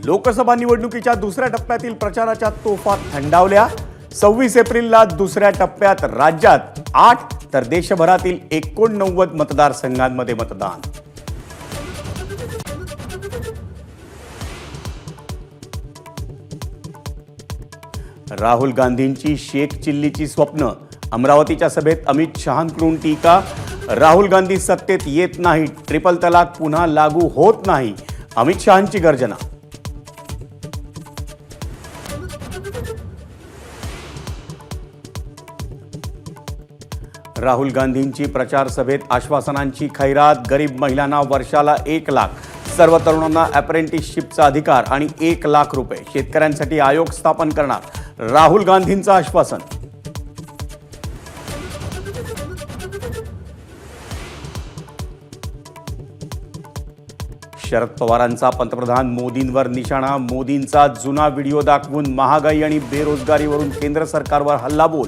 लोकसभा निवडणुकीच्या दुसऱ्या टप्प्यातील प्रचाराच्या तोफा थंडावल्या। 26 एप्रिलला दुसऱ्या टप्प्यात राज्यात 8 तर देशभरातील 89 मतदारसंघांमध्ये मतदान। राहुल गांधींची शेख चिल्लीची स्वप्न। अमरावतीच्या सभेत अमित शहांकडून टीका। राहुल गांधी सत्तेत येत नाही, ट्रिपल तलाक पुन्हा लागू होत नाही, अमित शहांची गर्जना। राहुल गांधींची प्रचार सभेत आश्वासनांची खैरात। गरीब महिलांना वर्षाला 1 लाख, सर्व तरुणांना अप्रेंटिसशिपचा अधिकार आणि 1 लाख रुपये। शेतकऱ्यांसाठी आयोग स्थापन करणार, राहुल गांधींचं आश्वासन। शरद पवारांचा पंतप्रधान मोदींवर निशाणा। मोदींचा जुना व्हिडिओ दाखवून महागाई आणि बेरोजगारीवरून केंद्र सरकारवर हल्लाबोल।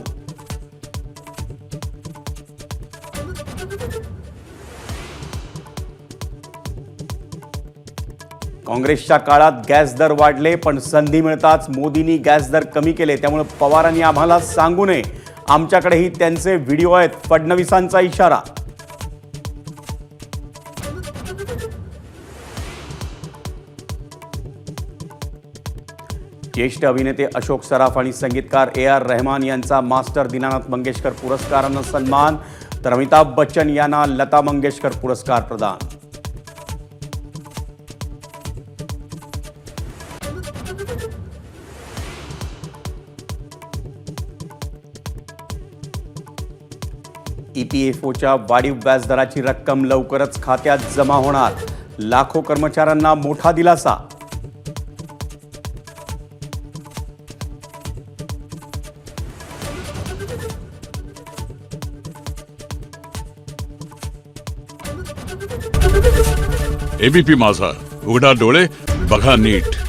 काँग्रेसच्या काळात गॅस दर वाढले, पण संधी मिळताच मोदींनी गॅस दर कमी केले, त्यामुळे पवारांनी आम्हाला सांगू नये, आमच्याकडेही त्यांचे व्हिडिओ आहेत, फडणवीसांचा इशारा। ज्येष्ठ अभिनेते अशोक सराफ आणि संगीतकार AR रहमान यांचा मास्टर दीनानाथ मंगेशकर पुरस्कारानं सन्मान, तर अमिताभ बच्चन यांना लता मंगेशकर पुरस्कार प्रदान। EPFOच्या वाढीव व्याजदराची रक्कम लवकरच खात्यात जमा होणार, लाखो कर्मचाऱ्यांना मोठा दिलासा। ABP माझा, उघडा डोळे बघा नीट।